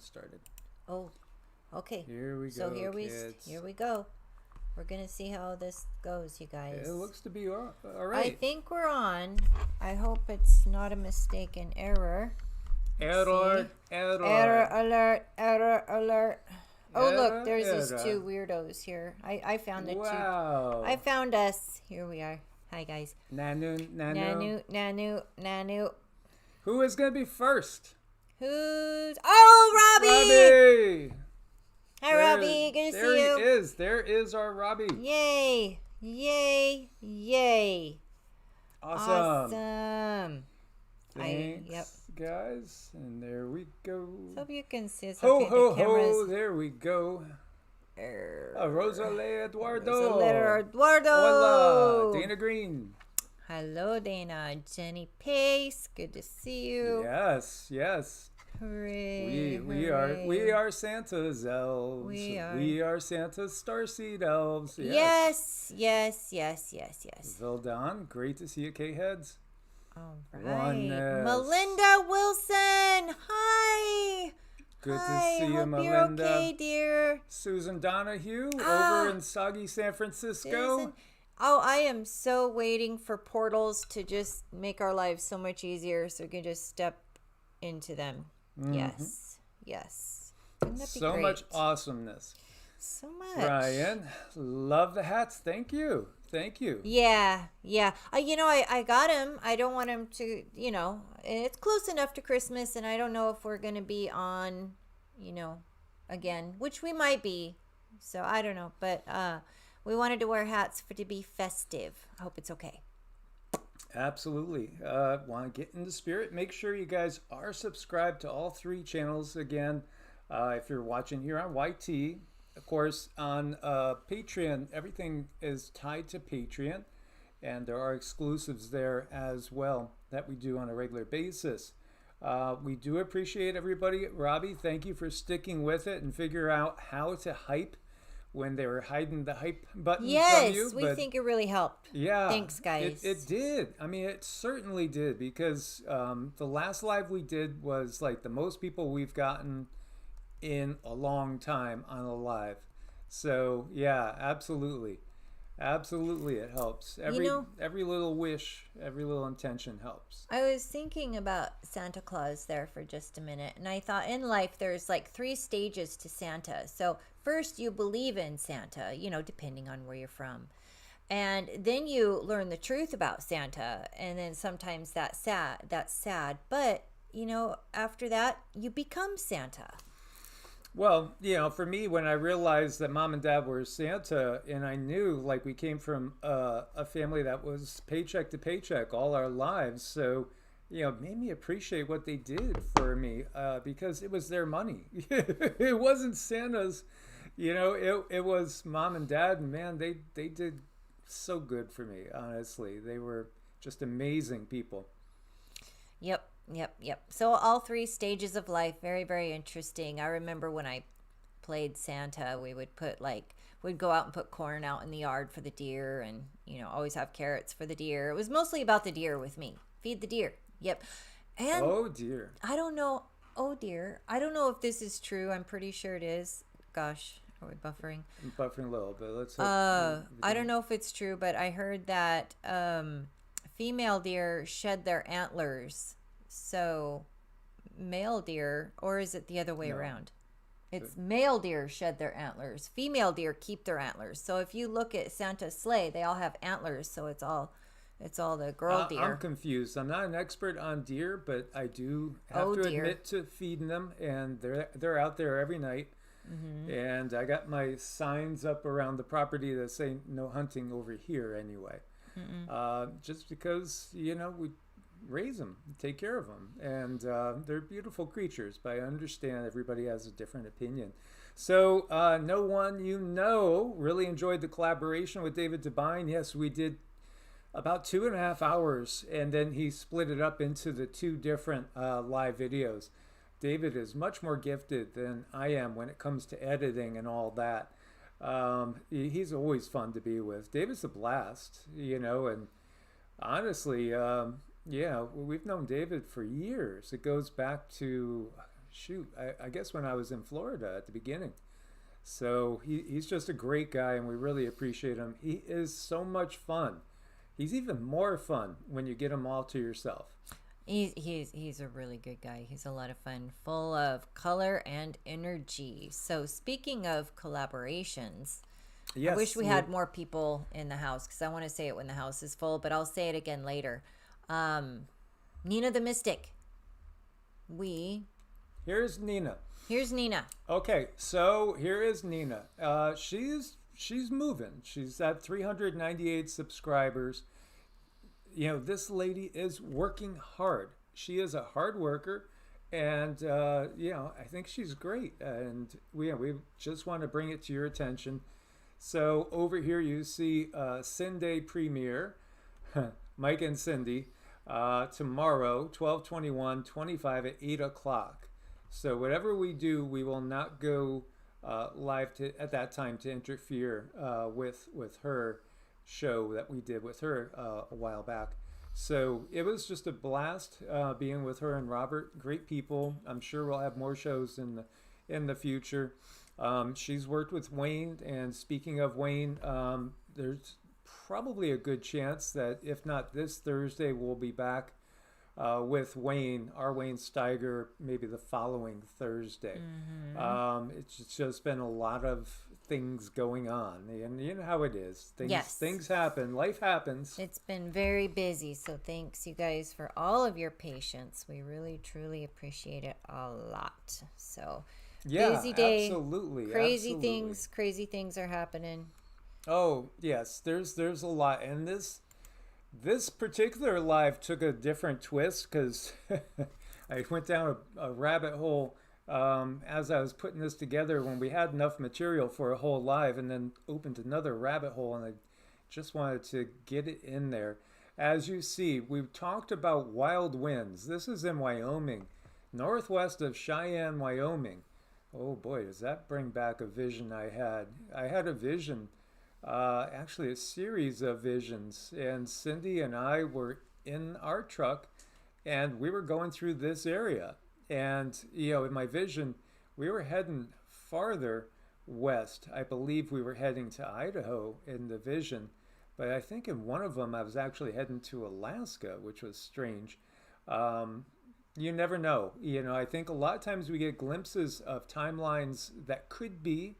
started. Oh, okay. Here we go, So here kids. we go. We're gonna see how this goes, you guys. It looks to be all I right. think we're on. I hope it's not a mistaken error. Error. Error alert! Error alert! Oh, look, Error, there's these error. two weirdos here. I found the two. Wow. I found us. Here we are. Hi, guys. Nanu. Nanu. Who is going to be first? Who's? Oh, Robbie! Robbie! Hi, Robbie. Good to see you. There he is. There is our Robbie. Yay! Yay! Yay! Awesome. Thanks, Thanks, guys. And there we go. So if you can see, it's Ho, okay. ho, The cameras. ho. There we go. Rosale Eduardo. Rosale Eduardo. Hola. Dana Green. Hello, Dana. Jenny Pace. Good to see you. Yes. Hooray! We are Santa's elves. We are Santa's starseed elves. Yes. Vildan, great to see you, K-Heads. All right. Juanes. Melinda Wilson. Hi. Good Hi. to see you, Hope you're Melinda. okay, dear. Susan Donahue over in soggy San Francisco. Susan. Oh, I am so waiting for portals to just make our lives so much easier so we can just step into them. Mm-hmm. Yes. Wouldn't that be So great? much awesomeness. So much. Brian, love the hats. Thank you. Yeah. I got him. I don't want him to, it's close enough to Christmas, and I don't know if we're going to be on, again, which we might be. So I don't know. But we wanted to wear hats to be festive. I hope it's okay. Absolutely. Want to get in the spirit? Make sure you guys are subscribed to all 3 channels. Again, if you're watching here on YT, of course, on Patreon, everything is tied to Patreon, and there are exclusives there as well that we do on a regular basis. We do appreciate everybody. Robbie, thank you for sticking with it and figure out how to hype when they were hiding the hype button from you. Yes, we think it really helped. Yeah. Thanks, guys. It did. I mean, it certainly did, because the last live we did was like the most people we've gotten in a long time on a live. So, yeah, absolutely. Absolutely, it helps. Every little wish, every little intention helps. I was thinking about Santa Claus there for just a minute, and I thought in life there's like 3 stages to Santa. So first you believe in Santa, depending on where you're from. And then you learn the truth about Santa, and then sometimes that's sad. But, after that, you become Santa. Well, for me, when I realized that Mom and Dad were Santa, and I knew, like, we came from a family that was paycheck to paycheck all our lives, so, it made me appreciate what they did for me, because it was their money. It wasn't Santa's, it was Mom and Dad, and man, they did so good for me, honestly. They were just amazing people. Yep. So all 3 stages of life, very, very interesting. I remember when I played Santa, we'd go out and put corn out in the yard for the deer, and, always have carrots for the deer. It was mostly about the deer with me. Feed the deer. Yep. And oh, dear. I don't know. Oh, dear. I don't know if this is true. I'm pretty sure it is. Gosh, are we buffering? I'm buffering a little, but let's hope. I don't know if it's true, but I heard that female deer shed their antlers. So male deer, or is it the other way around? It's male deer shed their antlers. Female deer keep their antlers. So if you look at Santa's sleigh, they all have antlers. So it's all the girl deer. I'm confused. I'm not an expert on deer, but I do have to admit to feeding them, and they're out there every night. Mm-hmm. And I got my signs up around the property that say no hunting over here anyway. Just because, we raise them, take care of them, and they're beautiful creatures, but I understand everybody has a different opinion. So no one really enjoyed the collaboration with David Devine. Yes, we did about 2.5 hours, and then he split it up into the 2 different live videos. David is much more gifted than I am when it comes to editing and all that. He's always fun to be with. David's a blast, and honestly, we've known David for years. It goes back to, I guess when I was in Florida at the beginning. So he's just a great guy, and we really appreciate him. He is so much fun. He's even more fun when you get him all to yourself. He's a really good guy. He's a lot of fun, full of color and energy. So speaking of collaborations, yes, I wish we had more people in the house, because I want to say it when the house is full, but I'll say it again later. Nina the Mystic. Here's Nina. Okay, so here is Nina. She's moving. She's at 398 subscribers. You know, this lady is working hard. She is a hard worker, and you know, I think she's great. And we just want to bring it to your attention. So over here you see Cindy Premier, Mike and Cindy, tomorrow, 12/21/25 at 8 o'clock. So whatever we do, we will not go live at that time to interfere with her show that we did with her a while back. So it was just a blast being with her and Robert. Great people. I'm sure we'll have more shows in the future. She's worked with Wayne, and speaking of Wayne, there's probably a good chance that if not this Thursday, we'll be back with Wayne, our Wayne Steiger, maybe the following Thursday. It's just been a lot of things going on, and you know how it is. Things happen. Life happens. It's been very busy, so thanks you guys for all of your patience. We really, truly appreciate it a lot. So busy day. Absolutely. Crazy things are happening. Oh, yes. There's a lot. And this particular live took a different twist, because I went down a rabbit hole as I was putting this together, when we had enough material for a whole live, and then opened another rabbit hole, and I just wanted to get it in there. As you see, we've talked about wild winds. This is in Wyoming, northwest of Cheyenne, Wyoming. Oh boy, does that bring back a vision I had. I had a vision, actually a series of visions, and Cindy and I were in our truck, and we were going through this area. And, you know, in my vision, we were heading farther west. I believe we were heading to Idaho in the vision, but I think in one of them I was actually heading to Alaska, which was strange. You never know. You know, I think a lot of times we get glimpses of timelines that could be,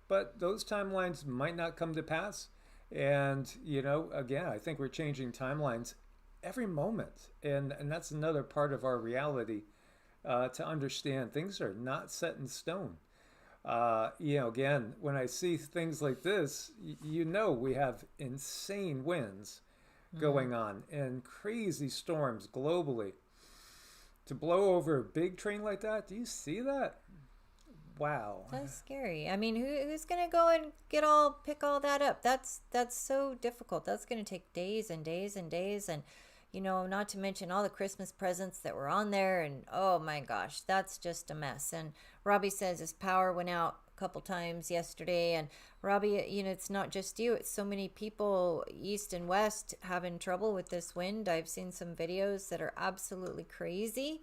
but those timelines might not come to pass. And, you know, again, I think we're changing timelines every moment. And that's another part of our reality. To understand things are not set in stone. You know, again, when I see things like this, you know, we have insane winds going on and crazy storms globally. To blow over a big train like that, do you see that? Wow. That's scary. I mean, who's going to go and pick all that up? That's so difficult. That's going to take days and days and days, and you know, not to mention all the Christmas presents that were on there. And oh my gosh, that's just a mess. And Robbie says his power went out a couple times yesterday. And Robbie, you know, it's not just you. It's so many people east and west having trouble with this wind. I've seen some videos that are absolutely crazy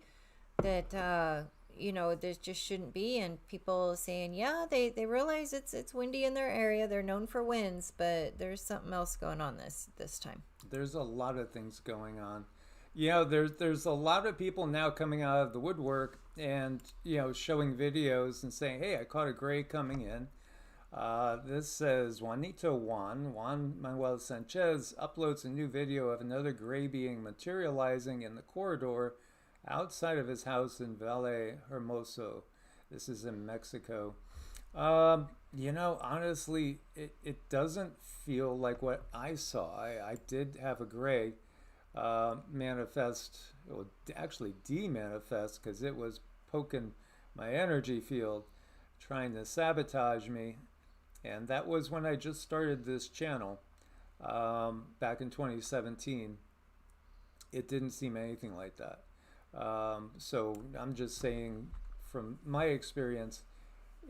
that, you know, there just shouldn't be. And people saying, yeah, they realize it's windy in their area. They're known for winds, but there's something else going on this time. There's a lot of things going on. You know, there's a lot of people now coming out of the woodwork and, you know, showing videos and saying, hey, I caught a gray coming in. This says Juan Manuel Sanchez uploads a new video of another gray being materializing in the corridor outside of his house in Valle Hermoso. This is in Mexico. You know, honestly, it doesn't feel like what I saw. I did have a gray manifest, well, actually de-manifest, because it was poking my energy field, trying to sabotage me. And that was when I just started this channel back in 2017. It didn't seem anything like that. So I'm just saying, from my experience,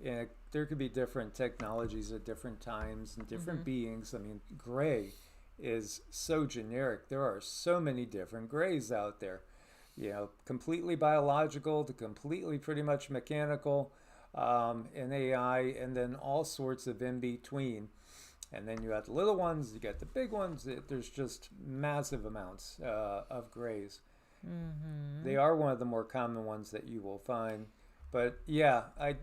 there could be different technologies at different times and different beings. I mean, gray is so generic. There are so many different grays out there. completely biological to completely pretty much mechanical, and AI, and then all sorts of in between. And then you have the little ones, you got the big ones. There's just massive amounts of grays. Mm-hmm. They are one of the more common ones that you will find. But yeah, I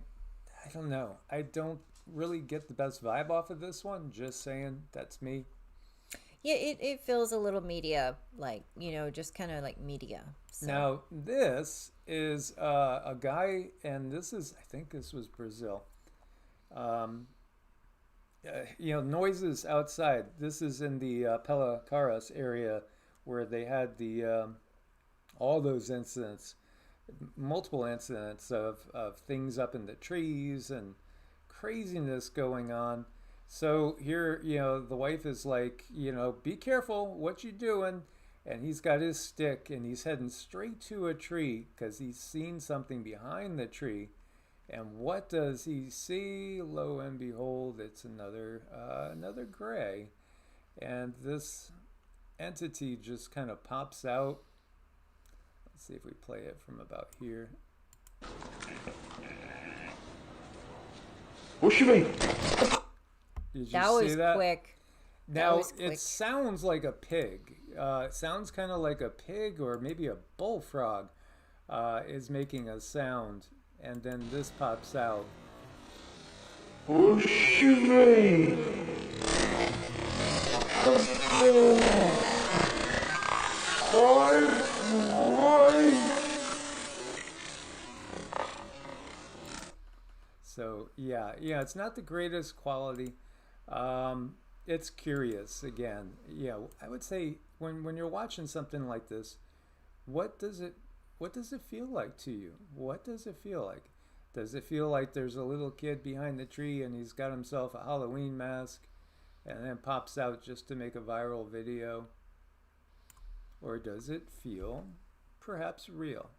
don't know. I don't really get the best vibe off of this one. Just saying, that's me. Yeah, it feels a little media, like, just kind of like media. So. Now, this is a guy, and I think this was Brazil. Noises outside. This is in the Pelacaras area where they had all those incidents, multiple incidents of things up in the trees and craziness going on. So here, the wife is like, be careful what you doing. And he's got his stick and he's heading straight to a tree because he's seen something behind the tree. And what does he see? Lo and behold, it's another gray. And this entity just kind of pops out. Let's see if we play it from about here. Did you see that? Quick. Now, it sounds like a pig. It sounds kind of like a pig or maybe a bullfrog is making a sound. And then this pops out. So yeah, it's not the greatest quality. It's curious again. I would say when you're watching something like this, what does it feel like to you? What does it feel like? Does it feel like there's a little kid behind the tree and he's got himself a Halloween mask and then pops out just to make a viral video? Or does it feel perhaps real?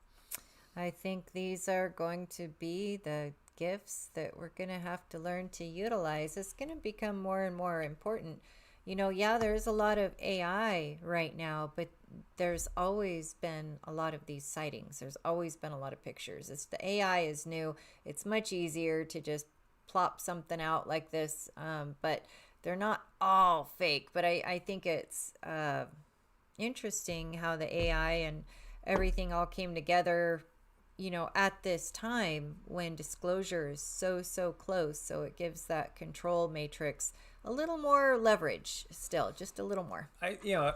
I think these are going to be the gifts that we're going to have to learn to utilize. It's going to become more and more important. There's a lot of AI right now, but there's always been a lot of these sightings. There's always been a lot of pictures. The AI is new. It's much easier to just plop something out like this, but they're not all fake. But I think it's interesting how the AI and everything all came together, at this time when disclosure is so close. So it gives that control matrix a little more leverage still, just a little more.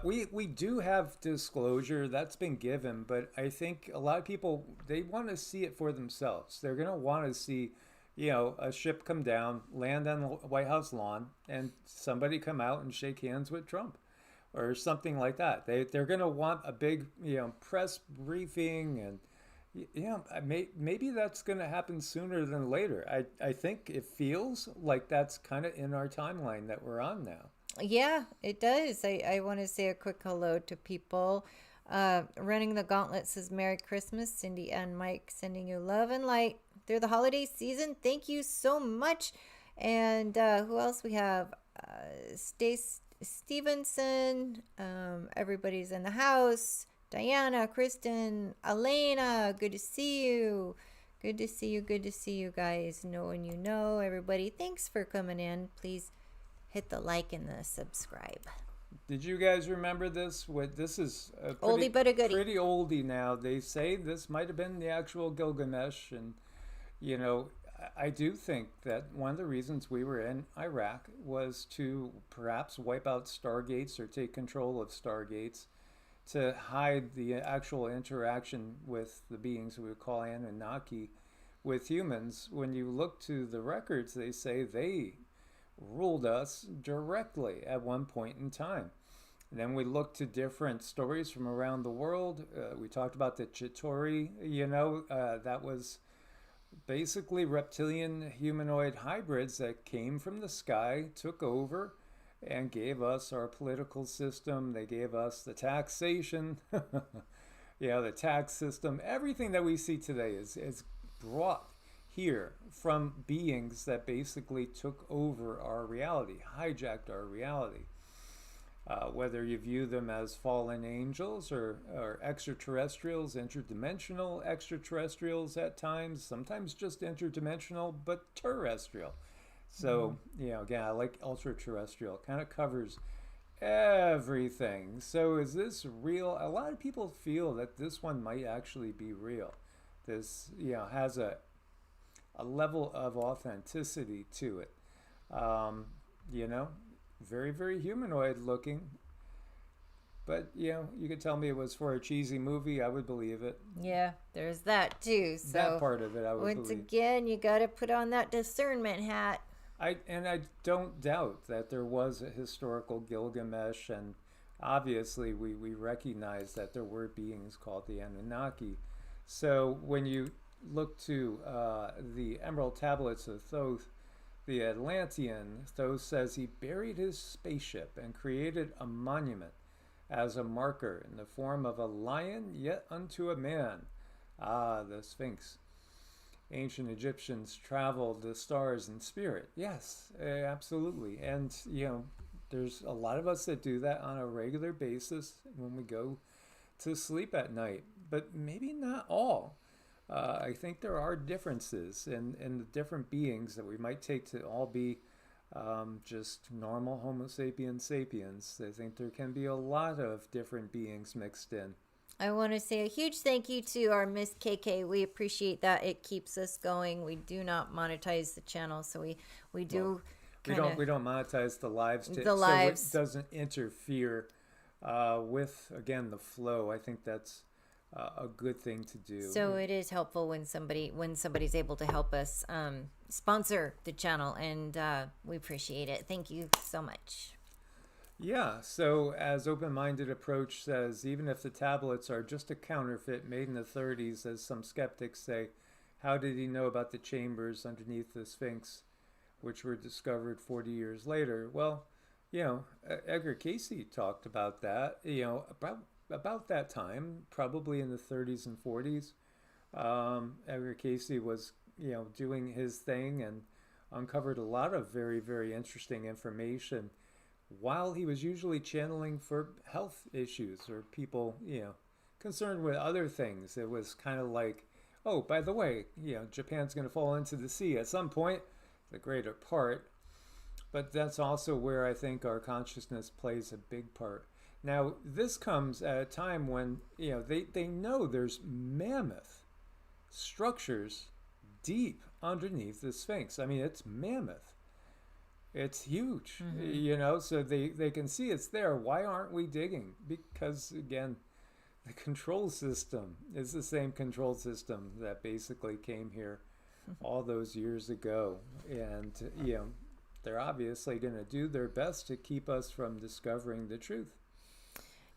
We do have disclosure that's been given, but I think a lot of people, they want to see it for themselves. They're going to want to see, a ship come down, land on the White House lawn, and somebody come out and shake hands with Trump or something like that. They're going to want a big, press briefing, and maybe that's going to happen sooner than later. I think it feels like that's kind of in our timeline that we're on now. Yeah, it does. I want to say a quick hello to people. Running the Gauntlet says, Merry Christmas. Cindy and Mike sending you love and light through the holiday season. Thank you so much. And who else we have? Stace Stevenson. Everybody's in the house. Diana, Kristen, Elena, good to see you. Good to see you guys. Knowing you know, everybody. Thanks for coming in. Please hit the like and the subscribe. Did you guys remember this? This is a oldie but a goodie. Pretty oldie now. They say this might have been the actual Gilgamesh, and I do think that one of the reasons we were in Iraq was to perhaps wipe out stargates or take control of stargates, to hide the actual interaction with the beings we would call Anunnaki with humans. When you look to the records, they say they ruled us directly at one point in time. And then we look to different stories from around the world. We talked about the Chitauri, that was basically reptilian humanoid hybrids that came from the sky, took over, and gave us our political system. They gave us the taxation, the tax system. Everything that we see today is brought here from beings that basically took over our reality, hijacked our reality. whether you view them as fallen angels or extraterrestrials, interdimensional extraterrestrials at times, sometimes just interdimensional, but terrestrial. So, again, I like ultra-terrestrial. Kind of covers everything. So is this real? A lot of people feel that this one might actually be real. This, has a level of authenticity to it. Very, very humanoid looking. But, you could tell me it was for a cheesy movie. I would believe it. Yeah, there's that too. So that part of it, I would once believe. Again, you got to put on that discernment hat. I don't doubt that there was a historical Gilgamesh, and obviously we recognize that there were beings called the Anunnaki. So when you look to the Emerald Tablets of Thoth, the Atlantean, Thoth says he buried his spaceship and created a monument as a marker in the form of a lion yet unto a man. The Sphinx. Ancient Egyptians traveled the stars in spirit. Yes, absolutely. And, there's a lot of us that do that on a regular basis when we go to sleep at night, but maybe not all. I think there are differences in the different beings that we might take to all be just normal Homo sapiens sapiens. I think there can be a lot of different beings mixed in. I want to say a huge thank you to our Miss KK. We appreciate that. It keeps us going. We do not monetize the channel, so we do. Well, we don't monetize the lives. So it doesn't interfere with, again, the flow. I think that's a good thing to do. So it is helpful when somebody's able to help us sponsor the channel, and we appreciate it. Thank you so much. Yeah, so as Open-Minded Approach says, even if the tablets are just a counterfeit made in the 30s, as some skeptics say, how did he know about the chambers underneath the Sphinx, which were discovered 40 years later? Well, Edgar Cayce talked about that, about that time, probably in the 30s and 40s. Edgar Cayce was, doing his thing and uncovered a lot of very, very interesting information while he was usually channeling for health issues or people, concerned with other things. It was kind of like, oh, by the way, Japan's going to fall into the sea at some point, the greater part. But that's also where I think our consciousness plays a big part. Now, this comes at a time when, they know there's mammoth structures deep underneath the Sphinx. I mean, it's mammoth. It's huge, so they can see it's there. Why aren't we digging? Because, again, the control system is the same control system that basically came here all those years ago. And, they're obviously going to do their best to keep us from discovering the truth.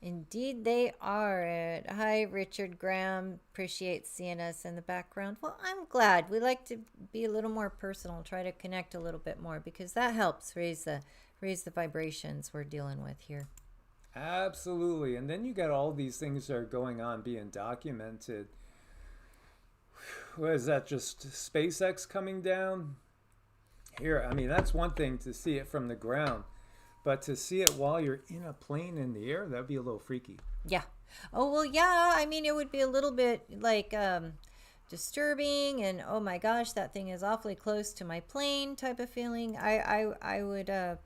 Indeed, they are. Hi, Richard Graham. Appreciate seeing us in the background. Well, I'm glad. We like to be a little more personal, try to connect a little bit more, because that helps raise the vibrations we're dealing with here. Absolutely. And then you got all these things that are going on, being documented. What is that, just SpaceX coming down? Here, I mean, that's one thing to see it from the ground. But to see it while you're in a plane in the air, that'd be a little freaky. Yeah. Oh, well, yeah. I mean, it would be a little bit like disturbing and, oh my gosh, that thing is awfully close to my plane type of feeling. I would, have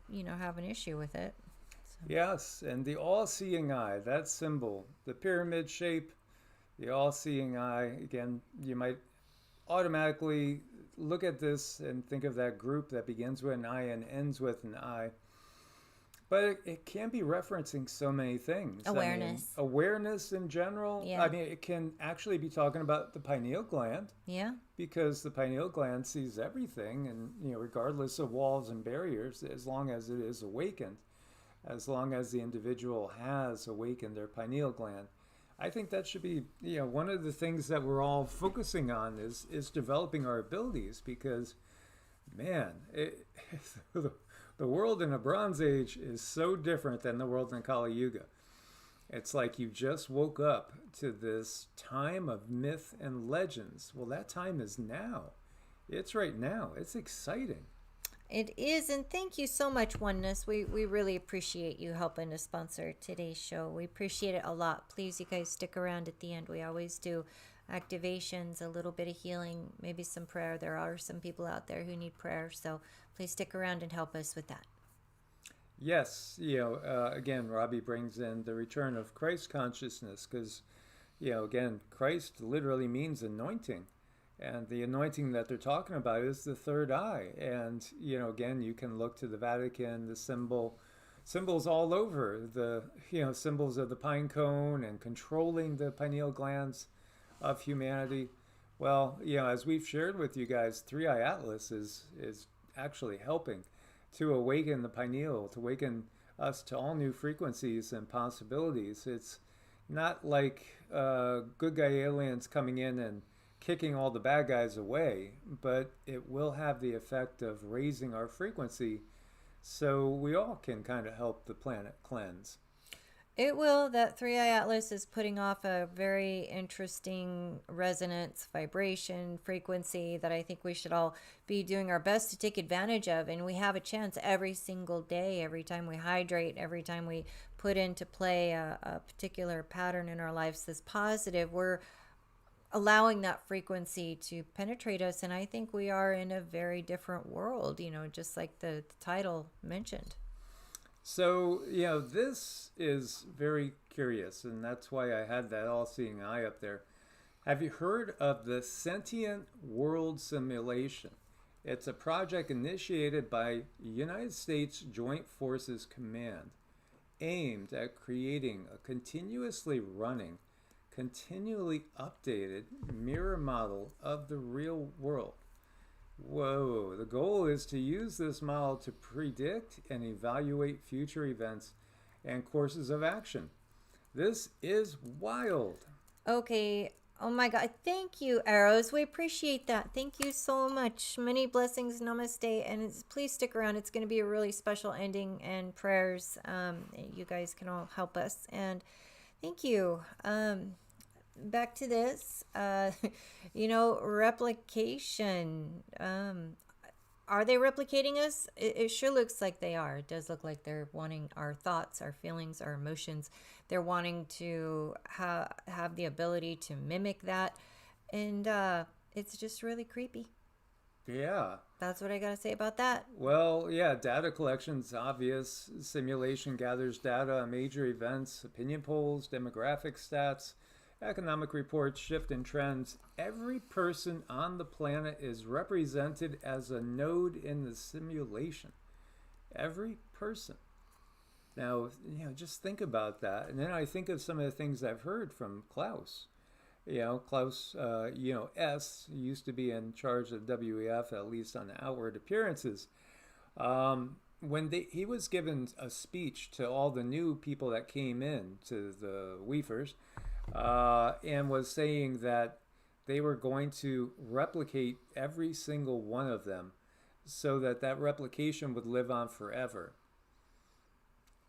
an issue with it. So. Yes. And the all-seeing eye, that symbol, the pyramid shape, the all-seeing eye, again, you might automatically look at this and think of that group that begins with an I and ends with an I. But it can be referencing so many things. Awareness. I mean, awareness in general. Yeah. I mean, it can actually be talking about the pineal gland. Yeah. Because the pineal gland sees everything, and regardless of walls and barriers, as long as it is awakened, as long as the individual has awakened their pineal gland. I think that should be, one of the things that we're all focusing on is developing our abilities, because, man, the world in a Bronze Age is so different than the world in Kali Yuga. It's like you just woke up to this time of myth and legends. Well, that time is now. It's right now. It's exciting. It is, and thank you so much, Oneness. We really appreciate you helping to sponsor today's show. We appreciate it a lot. Please, you guys, stick around at the end. We always do activations, a little bit of healing, maybe some prayer. There are some people out there who need prayer, so please stick around and help us with that. Yes, again, Robbie brings in the return of Christ consciousness because, again, Christ literally means anointing. And the anointing that they're talking about is the third eye. And, again, you can look to the Vatican, the symbols all over, the, symbols of the pine cone and controlling the pineal glands of humanity. Well, as we've shared with you guys, Three Eye Atlas is actually helping to awaken the pineal, to awaken us to all new frequencies and possibilities. It's not like good guy aliens coming in and kicking all the bad guys away, but it will have the effect of raising our frequency so we all can kind of help the planet cleanse. It will. That Three Eye Atlas is putting off a very interesting resonance, vibration, frequency that I think we should all be doing our best to take advantage of. And we have a chance every single day, every time we hydrate, every time we put into play a particular pattern in our lives that's positive, we're allowing that frequency to penetrate us. And I think we are in a very different world, just like the title mentioned. So, this is very curious, and that's why I had that all-seeing eye up there. Have you heard of the Sentient World Simulation? It's a project initiated by United States Joint Forces Command, aimed at creating a continuously running, continually updated mirror model of the real world. Whoa, the goal is to use this model to predict and evaluate future events and courses of action. This is wild. Okay. Oh my God. Thank you, Arrows. We appreciate that. Thank you so much. Many blessings. Namaste. And please stick around. It's going to be a really special ending and prayers. You guys can all help us. And thank you. Back to this, replication. Are they replicating us? It sure looks like they are. It does look like they're wanting our thoughts, our feelings, our emotions. They're wanting to have the ability to mimic that. And it's just really creepy. Yeah. That's what I got to say about that. Well, yeah, data collection's obvious. Simulation gathers data on major events, opinion polls, demographic stats, economic reports, shift in trends. Every person on the planet is represented as a node in the simulation. Every person. Now, just think about that. And then I think of some of the things I've heard from Klaus. Klaus, S used to be in charge of WEF, at least on the outward appearances. When he was given a speech to all the new people that came in to the Weefers, and was saying that they were going to replicate every single one of them so that replication would live on forever.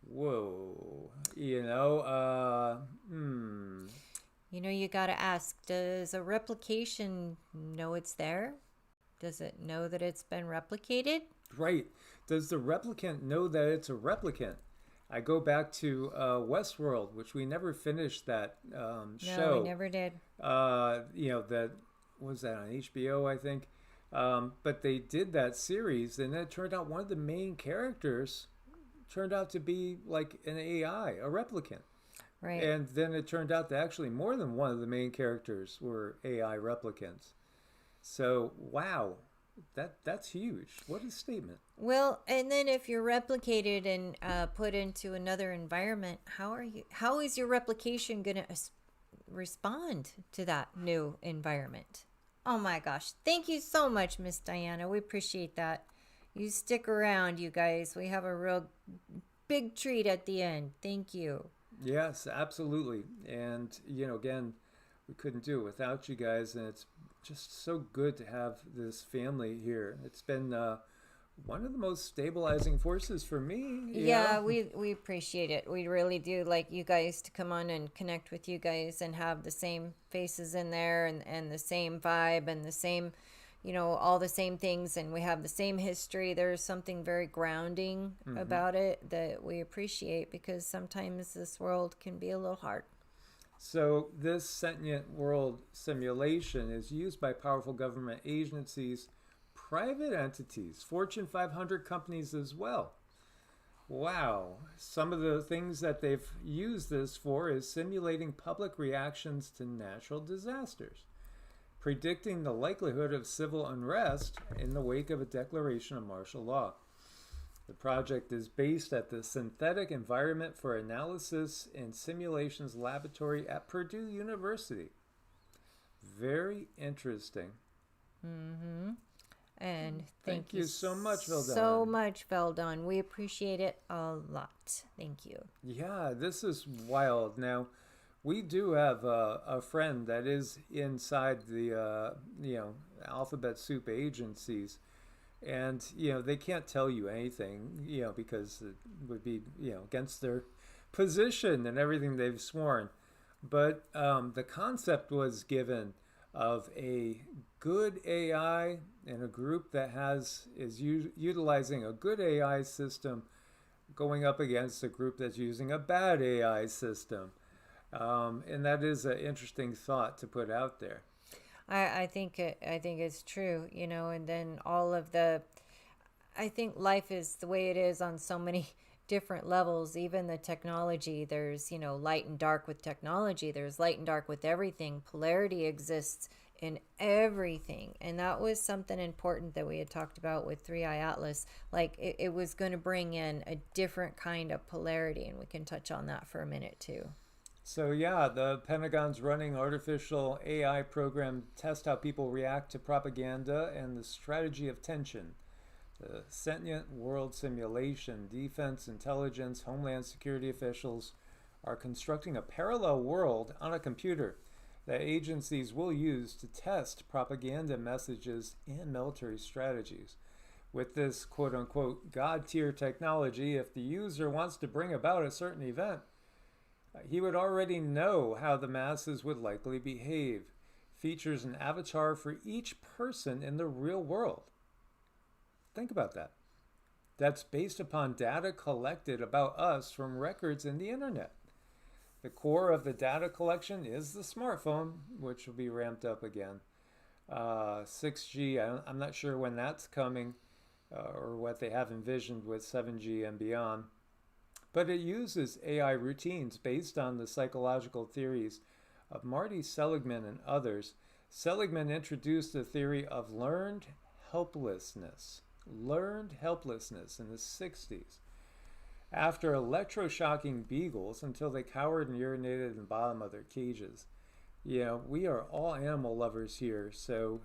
Whoa. You got to ask, does a replication know it's there? Does it know that it's been replicated? Right. Does the replicant know that it's a replicant? I go back to Westworld, which we never finished that show. No, we never did. That was that on HBO, I think. But they did that series, and it turned out one of the main characters turned out to be like an AI, a replicant. Right. And then it turned out that actually more than one of the main characters were AI replicants. So, wow. That's huge. What a statement. Well, and then if you're replicated and put into another environment, how is your replication going to respond to that new environment? Oh my gosh. Thank you so much, Miss Diana. We appreciate that. You stick around, you guys. We have a real big treat at the end. Thank you. Yes, absolutely. And, again, we couldn't do it without you guys, and it's just so good to have this family here. It's been one of the most stabilizing forces for me. Yeah, we appreciate it. We really do like you guys to come on and connect with you guys and have the same faces in there and the same vibe and the same, all the same things and we have the same history. There's something very grounding about it that we appreciate, because sometimes this world can be a little hard. So this sentient world simulation is used by powerful government agencies, private entities, Fortune 500 companies as well. Wow. Some of the things that they've used this for is simulating public reactions to natural disasters, predicting the likelihood of civil unrest in the wake of a declaration of martial law. The project is based at the Synthetic Environment for Analysis and Simulations Laboratory at Purdue University. Very interesting. And thank you so much, Veldon. So much, Veldon. We appreciate it a lot. Thank you. Yeah, this is wild. Now, we do have a friend that is inside the, alphabet soup agencies. And, they can't tell you anything, because it would be, against their position and everything they've sworn. But the concept was given of a good AI and a group that is utilizing a good AI system going up against a group that's using a bad AI system. And that is an interesting thought to put out there. I think it's true, and then I think life is the way it is on so many different levels. Even the technology, there's, light and dark with technology. There's light and dark with everything. Polarity exists in everything. And that was something important that we had talked about with 3i Atlas. Like it was going to bring in a different kind of polarity, and we can touch on that for a minute too. So yeah, the Pentagon's running artificial AI program to test how people react to propaganda and the strategy of tension. The sentient world simulation, defense, intelligence, homeland security officials are constructing a parallel world on a computer that agencies will use to test propaganda messages and military strategies. With this quote-unquote God-tier technology, if the user wants to bring about a certain event, he would already know how the masses would likely behave. Features an avatar for each person in the real world. Think about that. That's based upon data collected about us from records in the internet. The core of the data collection is the smartphone, which will be ramped up again. 6G, I'm not sure when that's coming or what they have envisioned with 7G and beyond. But it uses AI routines based on the psychological theories of Marty Seligman and others. Seligman introduced the theory of learned helplessness in the 60s. After electroshocking beagles until they cowered and urinated in the bottom of their cages. We are all animal lovers here, so,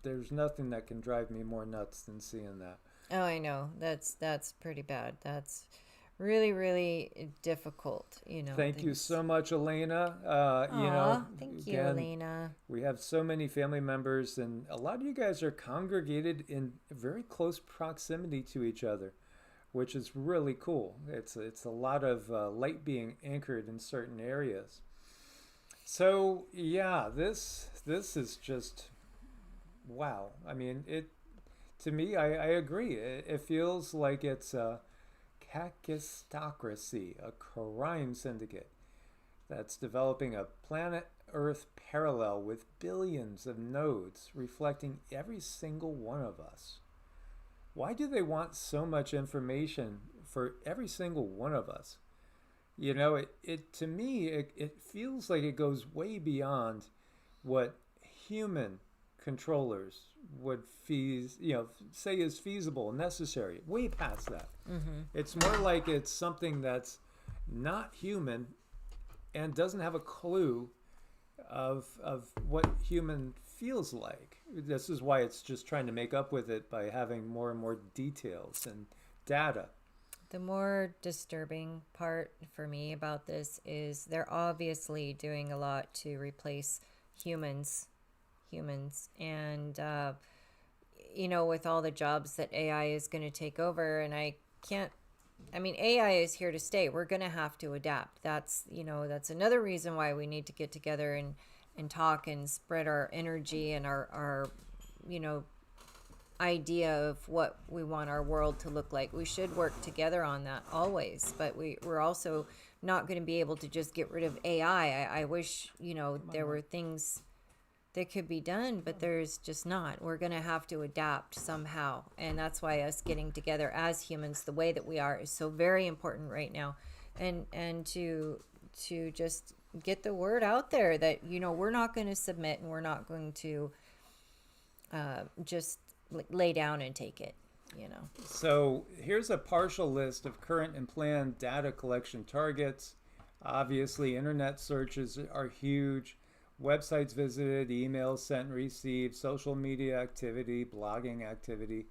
there's nothing that can drive me more nuts than seeing that. Oh, I know. That's pretty bad. That's really, really difficult, Thank you so much, Elena. Thank you, Elena. We have so many family members, and a lot of you guys are congregated in very close proximity to each other, which is really cool. It's a lot of light being anchored in certain areas. So yeah, this is just wow. I mean, to me, I agree. It feels like it's a kakistocracy, a crime syndicate that's developing a planet Earth parallel with billions of nodes reflecting every single one of us. Why do they want so much information for every single one of us? To me, it feels like it goes way beyond what human controllers would say is feasible and necessary. Way past that. Mm-hmm. It's more like it's something that's not human and doesn't have a clue of what human feels like. This is why it's just trying to make up with it by having more and more details and data. The more disturbing part for me about this is they're obviously doing a lot to replace humans and with all the jobs that AI is going to take over, and AI is here to stay. We're going to have to adapt. That's another reason why we need to get together and talk and spread our energy and our idea of what we want our world to look like. We should work together on that always, but we're also not going to be able to just get rid of AI. I wish, there were things that could be done, but there's just not. We're going to have to adapt somehow. And that's why us getting together as humans the way that we are is so very important right now. And to just get the word out there that, we're not going to submit, and we're not going to just lay down and take it. So here's a partial list of current and planned data collection targets. Obviously, internet searches are huge. Websites visited, emails sent and received, social media activity, blogging activity.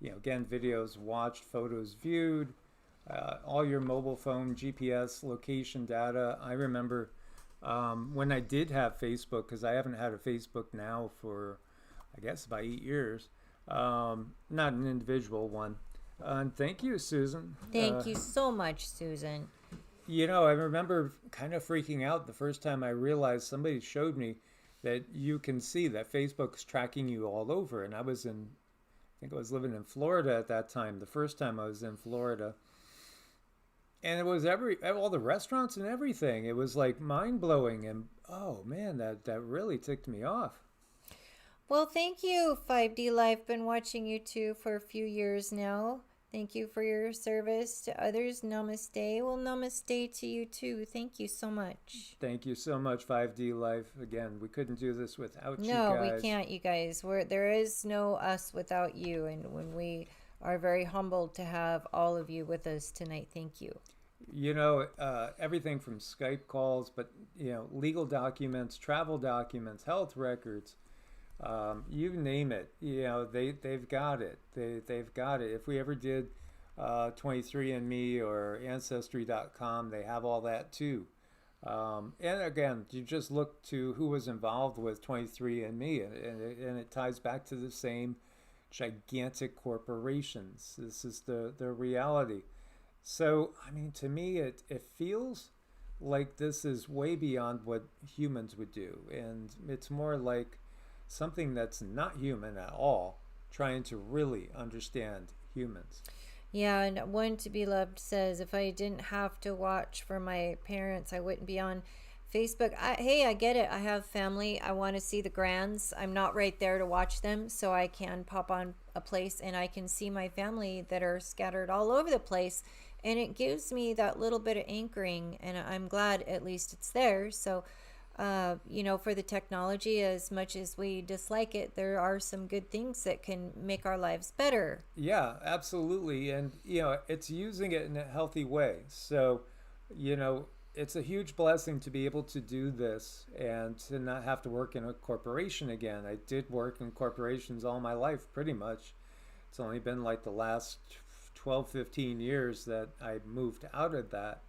Again, videos watched, photos viewed, all your mobile phone, GPS, location data. I remember when I did have Facebook, because I haven't had a Facebook now for, I guess, about 8 years. Not an individual one. And thank you, Susan. Thank you so much, Susan. I remember kind of freaking out the first time I realized somebody showed me that you can see that Facebook's tracking you all over. And I think I was living in Florida at that time, the first time I was in Florida. And it was all the restaurants and everything. It was like mind-blowing. And, oh, man, that really ticked me off. Well, thank you, 5D Life. Been watching you too for a few years now. Thank you for your service to others. Namaste. Well, namaste to you too. Thank you so much. Thank you so much, 5D Life. Again, we couldn't do this without you guys. No, we can't, you guys. There is no us without you. And when we are very humbled to have all of you with us tonight. Thank you. Everything from Skype calls, but, legal documents, travel documents, health records, you name it, they've got it. They've got it. If we ever did 23andMe or Ancestry.com, they have all that too. And again, you just look to who was involved with 23andMe, and it ties back to the same gigantic corporations. This is the reality. So, to me, it feels like this is way beyond what humans would do. And it's more like something that's not human at all, trying to really understand humans. Yeah, and One to Be Loved says, if I didn't have to watch for my parents, I wouldn't be on Facebook. I get it. I have family. I want to see the grands. I'm not right there to watch them, so I can pop on a place and I can see my family that are scattered all over the place. And it gives me that little bit of anchoring, and I'm glad at least it's there. So, for the technology, as much as we dislike it, there are some good things that can make our lives better. Yeah, absolutely. And, it's using it in a healthy way. So, it's a huge blessing to be able to do this and to not have to work in a corporation again. I did work in corporations all my life, pretty much. It's only been like the last 12, 15 years that I moved out of that.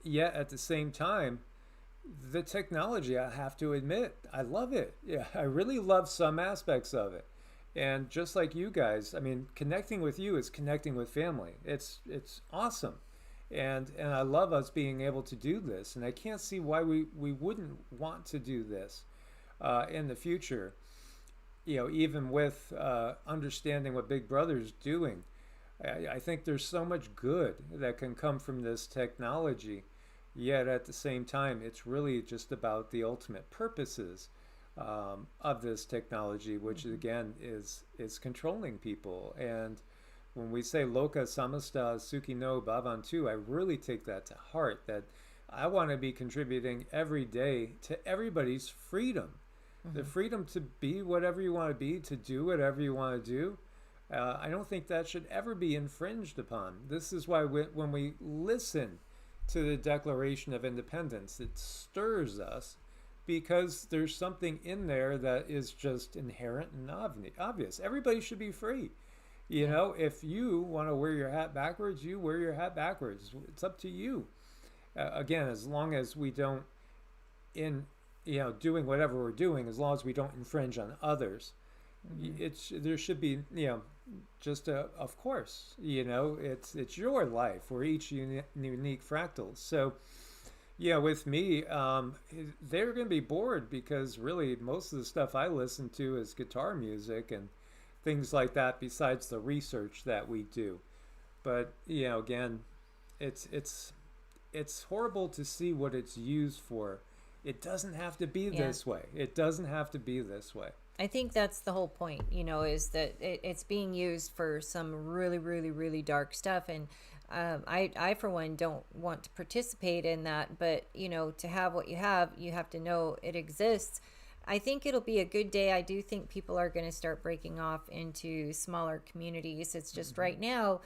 Yet at the same time, the technology, I have to admit, I love it. Yeah, I really love some aspects of it. And just like you guys, connecting with you is connecting with family. It's awesome. And I love us being able to do this. And I can't see why we wouldn't want to do this in the future. Even with understanding what Big Brother's doing, I think there's so much good that can come from this technology. Yet at the same time, it's really just about the ultimate purposes of this technology, which again is controlling people. And when we say Loka Samasta Sukhi no Bhavantu, I really take that to heart, that I want to be contributing every day to everybody's freedom. The freedom to be whatever you want to be, to do whatever you want to do. I don't think that should ever be infringed upon. This is why when we listen to the Declaration of Independence, it stirs us, because there's something in there that is just inherent and obvious. Everybody should be free. If you want to wear your hat backwards, you wear your hat backwards. It's up to you. Again, as long as we don't, doing whatever we're doing, as long as we don't infringe on others, there should be, just of course, it's your life. We're each unique fractals. So, Yeah, with me, they're going to be bored because really most of the stuff I listen to is guitar music and things like that besides the research that we do. But, again, it's it's it's horrible to see what it's used for. It doesn't have to be Yeah. this way. It doesn't have to be this way. I think that's the whole point, is that it's being used for some really, really, really dark stuff. And I, for one, don't want to participate in that. But, to have what you have to know it exists. I think it'll be a good day. I do think people are going to start breaking off into smaller communities. It's just right now,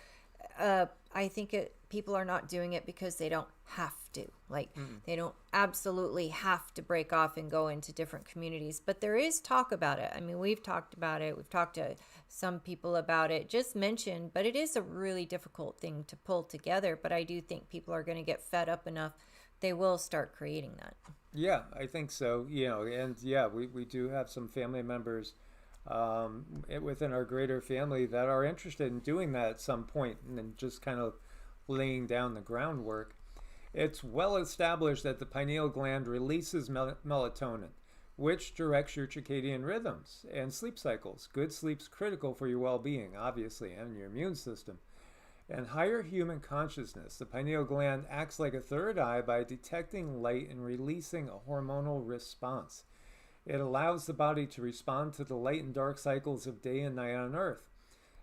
I think people are not doing it because they don't have to. Like, they don't absolutely have to break off and go into different communities. But there is talk about it. I mean, we've talked about it. We've talked to some people about it, just mentioned. But it is a really difficult thing to pull together. But I do think people are going to get fed up enough. They will start creating that. Yeah, I think so. And yeah, we do have some family members within our greater family that are interested in doing that at some point and then just kind of laying down the groundwork. It's well established that the pineal gland releases melatonin, which directs your circadian rhythms and sleep cycles. Good sleep's critical for your well-being, obviously, and your immune system. And higher human consciousness, the pineal gland acts like a third eye by detecting light and releasing a hormonal response. It allows the body to respond to the light and dark cycles of day and night on Earth.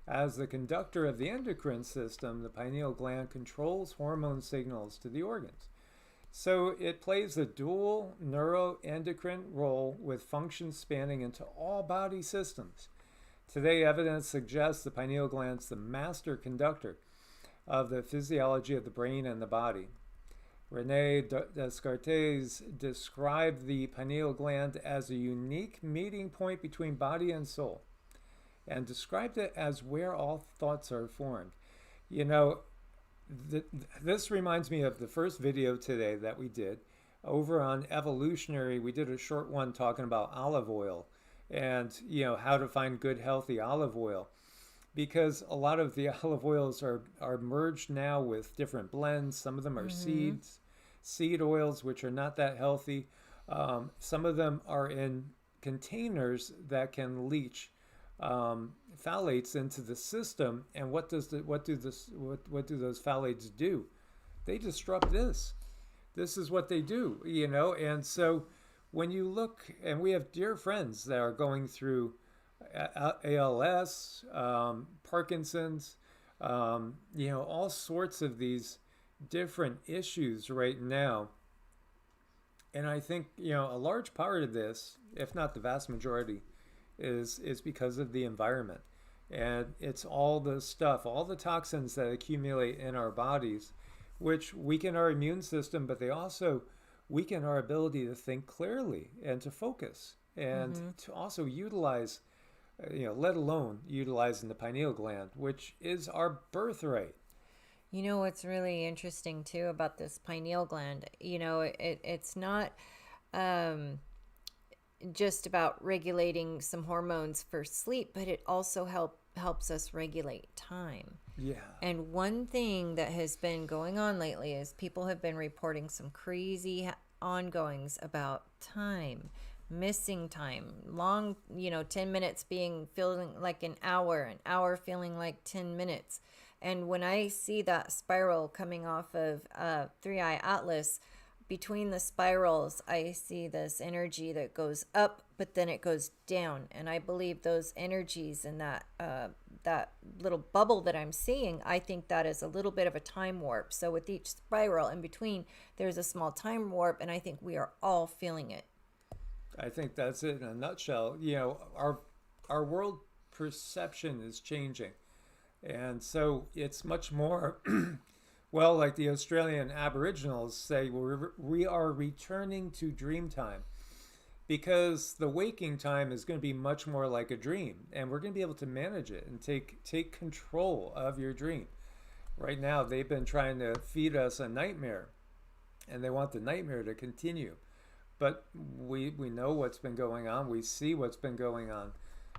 As the conductor of the endocrine system, the pineal gland controls hormone signals to the organs. So it plays a dual neuroendocrine role with functions spanning into all body systems. Today, evidence suggests the pineal gland is the master conductor of the physiology of the brain and the body. René Descartes described the pineal gland as a unique meeting point between body and soul and described it as where all thoughts are formed. This reminds me of the first video today that we did over on evolutionary. We did a short one talking about olive oil and how to find good healthy olive oil, because a lot of the olive oils are merged now with different blends. Some of them are seed oils, which are not that healthy. Some of them are in containers that can leach phthalates into the system. And what do those phthalates do? They disrupt this. This is what they do, And so when you look, and we have dear friends that are going through ALS, Parkinson's, all sorts of these different issues right now. And I think, a large part of this, if not the vast majority, is because of the environment. And it's all the stuff, all the toxins that accumulate in our bodies, which weaken our immune system, but they also weaken our ability to think clearly and to focus and to also utilize, let alone utilizing the pineal gland, which is our birthright. What's really interesting too about this pineal gland, it's not just about regulating some hormones for sleep, but it also helps us regulate time. Yeah. And one thing that has been going on lately is people have been reporting some crazy ongoings about time, missing time, long, 10 minutes feeling like an hour feeling like 10 minutes. And when I see that spiral coming off of 3i Atlas, between the spirals, I see this energy that goes up, but then it goes down. And I believe those energies and that little bubble that I'm seeing, I think that is a little bit of a time warp. So with each spiral in between, there's a small time warp, and I think we are all feeling it. I think that's it in a nutshell. Our world perception is changing. And so it's much more, well, like the Australian Aboriginals say, we are returning to dream time, because the waking time is going to be much more like a dream, and we're going to be able to manage it and take control of your dream. Right now, they've been trying to feed us a nightmare, and they want the nightmare to continue. But we know what's been going on. We see what's been going on.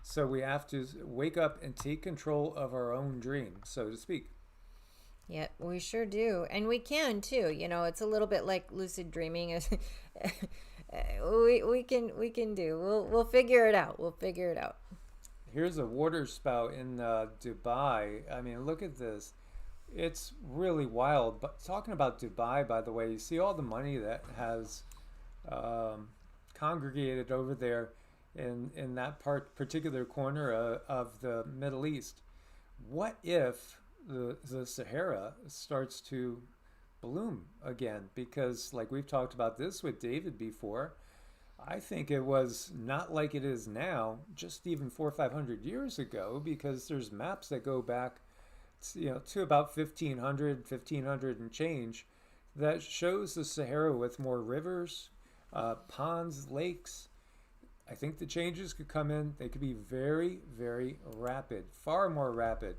So we have to wake up and take control of our own dream, so to speak. Yeah, we sure do. And we can too. You know, it's a little bit like lucid dreaming. we can do. We'll figure it out. We'll figure it out. Here's a water spout in Dubai. I mean, look at this. It's really wild. But talking about Dubai, by the way, you see all the money that has congregated over there in that particular corner of the Middle East. What if the Sahara starts to bloom again? Because like we've talked about this with David before, I think it was not like it is now, just even 400 or 500 years ago, because there's maps that go back to about 1500 and change that shows the Sahara with more rivers, ponds, lakes. I think the changes could come in. They could be very, very rapid, far more rapid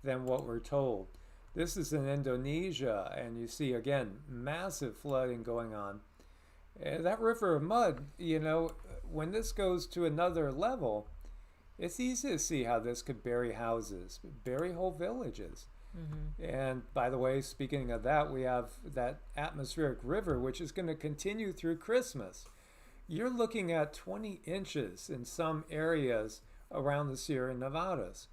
than what we're told. This is in Indonesia, and you see, again, massive flooding going on. And that river of mud, when this goes to another level, it's easy to see how this could bury houses, bury whole villages. Mm-hmm. And by the way, speaking of that, we have that atmospheric river, which is going to continue through Christmas. You're looking at 20 inches in some areas around the Sierra Nevadas.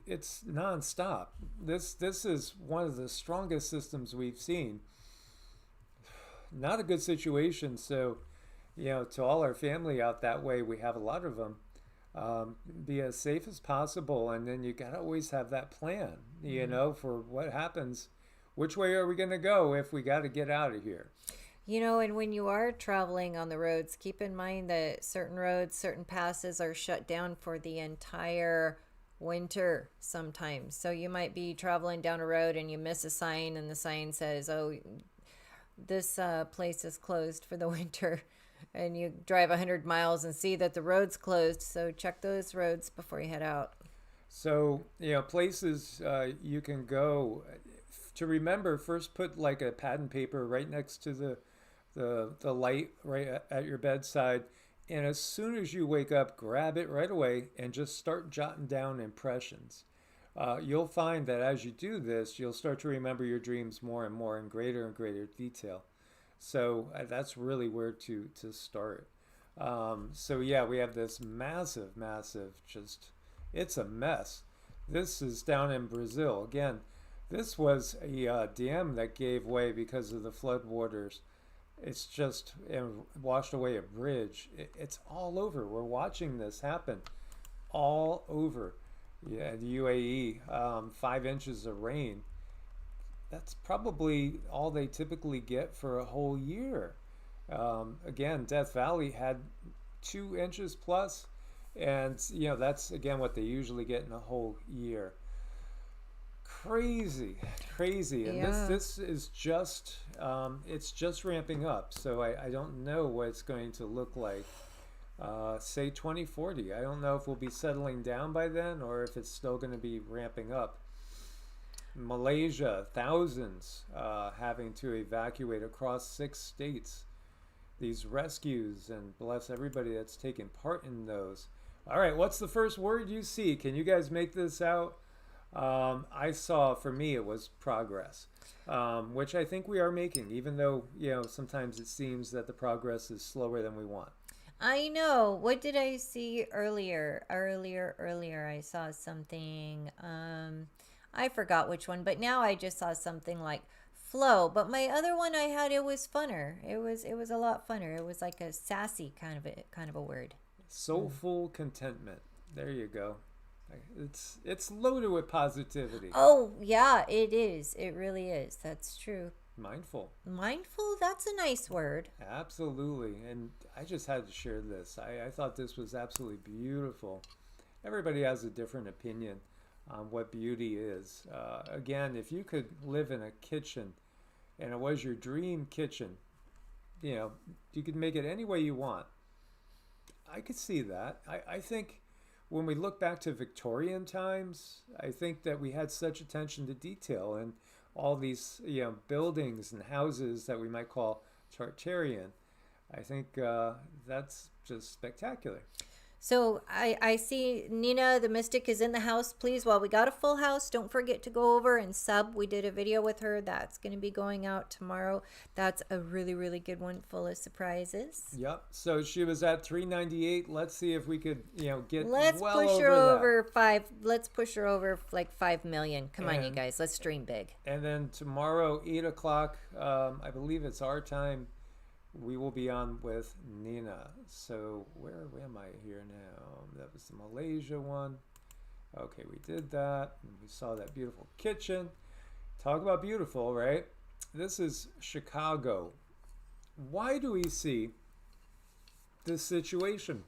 It's nonstop. This is one of the strongest systems we've seen. Not a good situation. So, to all our family out that way, we have a lot of them. Be as safe as possible, and then you gotta always have that plan, for what happens. Which way are we gonna go if we gotta get out of here? And when you are traveling on the roads, keep in mind that certain roads, certain passes are shut down for the entire winter sometimes. So you might be traveling down a road and you miss a sign, and the sign says, oh, this place is closed for the winter. And you drive 100 miles and see that the road's closed. So check those roads before you head out. So, places you can go. To remember, first put like a pad and paper right next to the light right at your bedside. And as soon as you wake up, grab it right away and just start jotting down impressions. You'll find that as you do this, you'll start to remember your dreams more and more in greater and greater detail. So that's really where to start. So yeah, we have this massive, it's a mess. This is down in Brazil. Again, this was a dam that gave way because of the flood waters. It's just washed away a bridge. It's all over. We're watching this happen all over. Yeah, the UAE, 5 inches of rain. That's probably all they typically get for a whole year. Again, Death Valley had 2 inches plus, and that's again what they usually get in a whole year. Crazy, and yeah. this is just it's just ramping up. So I don't know what it's going to look like. Say 2040. I don't know if we'll be settling down by then or if it's still going to be ramping up. Malaysia, thousands having to evacuate across 6 states. These rescues, and bless everybody that's taken part in those. All right, what's the first word you see? Can you guys make this out? I saw, for me, it was progress, which I think we are making, even though, sometimes it seems that the progress is slower than we want. I know. What did I see earlier? Earlier, I saw something. I forgot which one, but now I just saw something like flow. But my other one I had, it was funner. It was a lot funner. It was like a sassy kind of a word. Soulful contentment. There you go. It's loaded with positivity. Oh yeah, it is. It really is. That's true. Mindful. That's a nice word. Absolutely. And I just had to share this. I thought this was absolutely beautiful. Everybody has a different opinion on what beauty is. Again, if you could live in a kitchen and it was your dream kitchen, you could make it any way you want. I could see that. I think when we look back to Victorian times, I think that we had such attention to detail and all these buildings and houses that we might call Chartarian. I think that's just spectacular. So I see Nina the Mystic is in the house. Please, while we got a full house, don't forget to go over and sub. We did a video with her that's going to be going out tomorrow. That's a really, really good one, full of surprises. Yep. So she was at 398. Let's see if we could, get Let's well push over her that. over 5. Let's push her over like 5 million. Come on, you guys. Let's dream big. And then tomorrow, 8 o'clock, I believe it's our time, we will be on with Nina. So where am I here now? That was the Malaysia one. Okay, we did that. And we saw that beautiful kitchen. Talk about beautiful, right? This is Chicago. Why do we see this situation?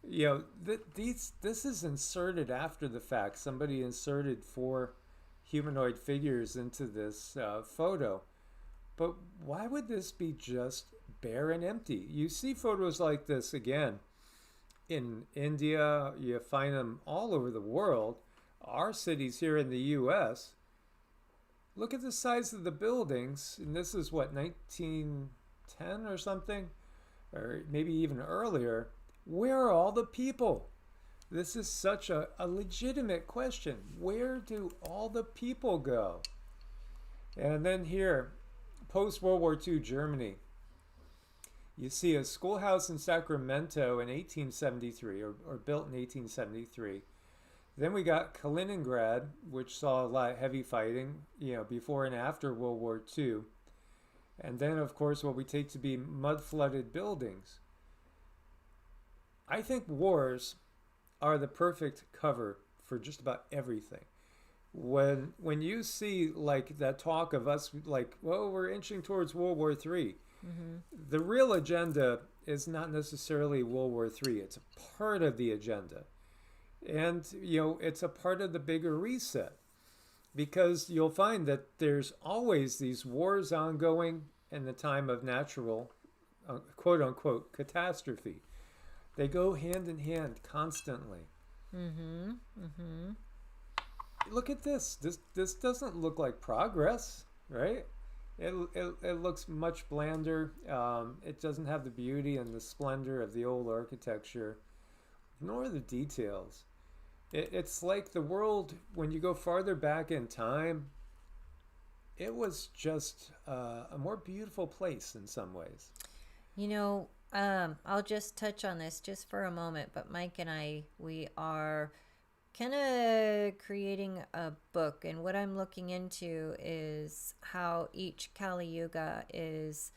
This is inserted after the fact. Somebody inserted 4 humanoid figures into this photo. But why would this be just bare and empty? You see photos like this again in India. You find them all over the world. Our cities here in the U.S. Look at the size of the buildings. And this is what, 1910 or something? Or maybe even earlier. Where are all the people? This is such a legitimate question. Where do all the people go? And then here, post-World War II Germany. You see a schoolhouse in Sacramento in 1873, or built in 1873. Then we got Kaliningrad, which saw a lot of heavy fighting, before and after World War II. And then, of course, what we take to be mud-flooded buildings. I think wars are the perfect cover for just about everything. When you see like that talk of us like, well, we're inching towards World War III, the real agenda is not necessarily World War III. It's a part of the agenda. And, it's a part of the bigger reset. Because you'll find that there's always these wars ongoing in the time of natural, quote unquote, catastrophe. They go hand in hand constantly. Look at this. This doesn't look like progress, right? It looks much blander. It doesn't have the beauty and the splendor of the old architecture, nor the details. It's like the world, when you go farther back in time, it was just a more beautiful place in some ways. I'll just touch on this just for a moment, but Mike and I, we are kind of creating a book, and what I'm looking into is how each Kali Yuga is,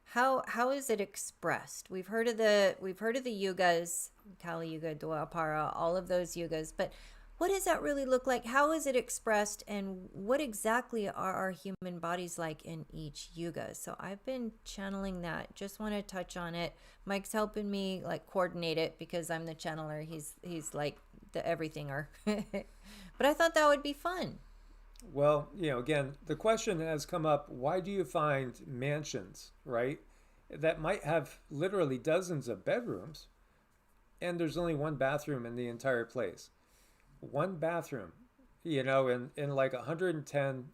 how is it expressed? We've heard of the Yugas, Kali Yuga, Dwapara, all of those Yugas, but what does that really look like? How is it expressed, and what exactly are our human bodies like in each Yuga? So I've been channeling that. Just want to touch on it. Mike's helping me like coordinate it because I'm the channeler. He's like the everythinger. But I thought that would be fun. Well, again, the question has come up, why do you find mansions, right, that might have literally dozens of bedrooms, and there's only one bathroom in the entire place? One bathroom, in like 110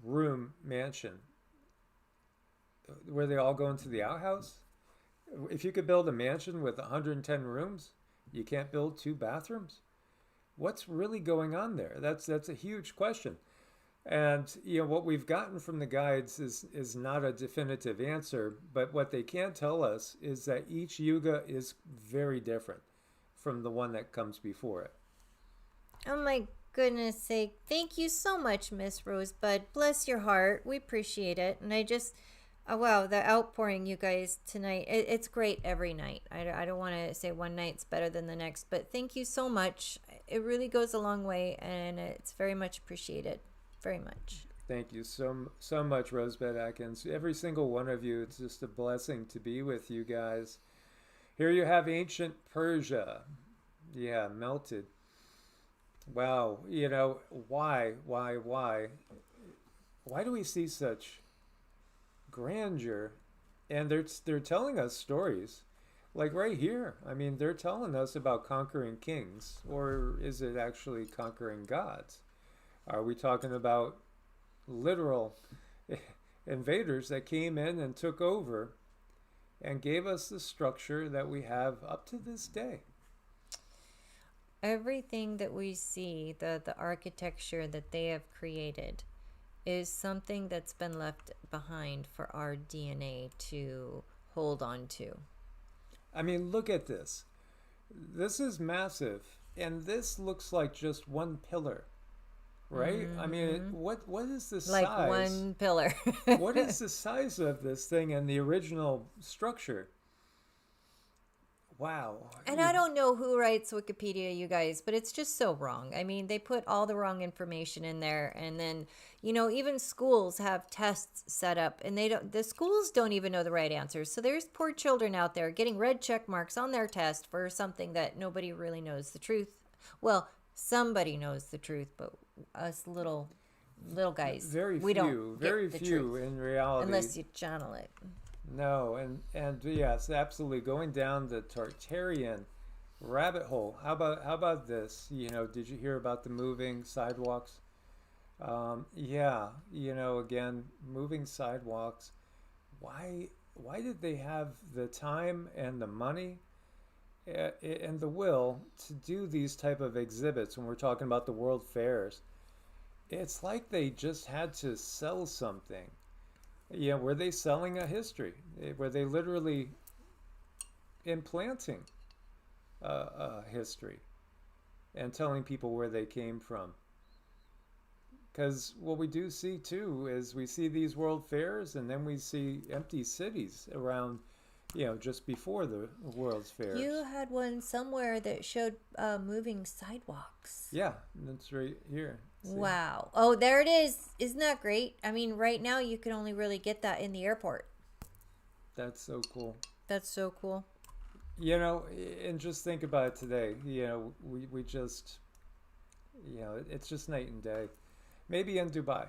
room mansion, where they all go into the outhouse. If you could build a mansion with 110 rooms, you can't build 2 bathrooms. What's really going on there? That's a huge question. And what we've gotten from the guides is not a definitive answer, but what they can tell us is that each yuga is very different from the one that comes before it. Oh my goodness sake. Thank you so much, Miss Rosebud. Bless your heart. We appreciate it. And I just, wow, the outpouring, you guys, tonight. It's great every night. I don't want to say one night's better than the next, but thank you so much. It really goes a long way, and it's very much appreciated. Very much. Thank you so much, Rosebud Atkins. Every single one of you, it's just a blessing to be with you guys. Here you have ancient Persia. Yeah, melted. Wow, why? Why do we see such grandeur? And they're telling us stories, like right here. I mean, they're telling us about conquering kings, or is it actually conquering gods? Are we talking about literal invaders that came in and took over and gave us the structure that we have up to this day? everything that we see, the architecture that they have created, is something that's been left behind for our DNA to hold on to. I mean, look at this. This is massive, and this looks like just one pillar, right? I mean, what is the Like size? one pillar. What is the size of this thing and the original structure? Wow. And I don't know who writes Wikipedia, you guys, but it's just so wrong. I mean, they put all the wrong information in there, and then, even schools have tests set up, and the schools don't even know the right answers. So there's poor children out there getting red check marks on their test for something that nobody really knows the truth. Well, somebody knows the truth, but us little guys, we don't very get the few truth in reality. unless you channel it. No, and yes, absolutely. Going down the Tartarian rabbit hole. How about this? Did you hear about the moving sidewalks? Yeah, again, moving sidewalks. Why did they have the time and the money and the will to do these type of exhibits when we're talking about the world fairs? It's like they just had to sell something. Yeah, were they selling a history? Were they literally implanting a history and telling people where they came from? Because what we do see too is we see these world fairs, and then we see empty cities around, just before the world's fairs. You had one somewhere that showed moving sidewalks. Yeah, that's right here. See? Wow. Oh, there it is. Isn't that great? I mean, right now you can only really get that in the airport. That's so cool. That's so cool. And just think about it today. We just, it's just night and day. Maybe in Dubai.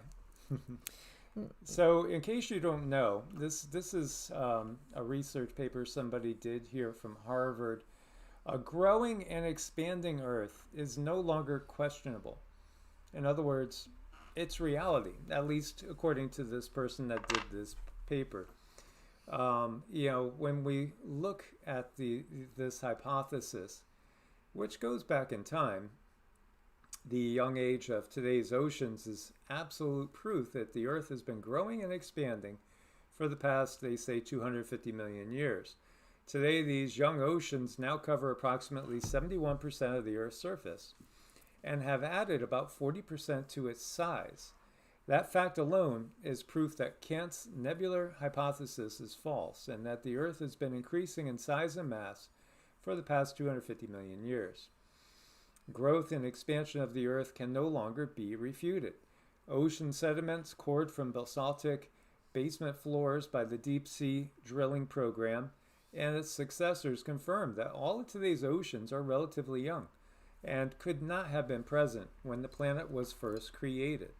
So in case you don't know, this is a research paper somebody did here from Harvard. A growing and expanding Earth is no longer questionable. In other words, it's reality, at least according to this person that did this paper. When we look at this hypothesis, which goes back in time, the young age of today's oceans is absolute proof that the Earth has been growing and expanding for the past, they say, 250 million years. Today, these young oceans now cover approximately 71% of the Earth's surface and have added about 40% to its size. That fact alone is proof that Kant's nebular hypothesis is false and that the Earth has been increasing in size and mass for the past 250 million years. Growth and expansion of the Earth can no longer be refuted. Ocean sediments cored from basaltic basement floors by the deep sea drilling program and its successors confirm that all of today's oceans are relatively young and could not have been present when the planet was first created.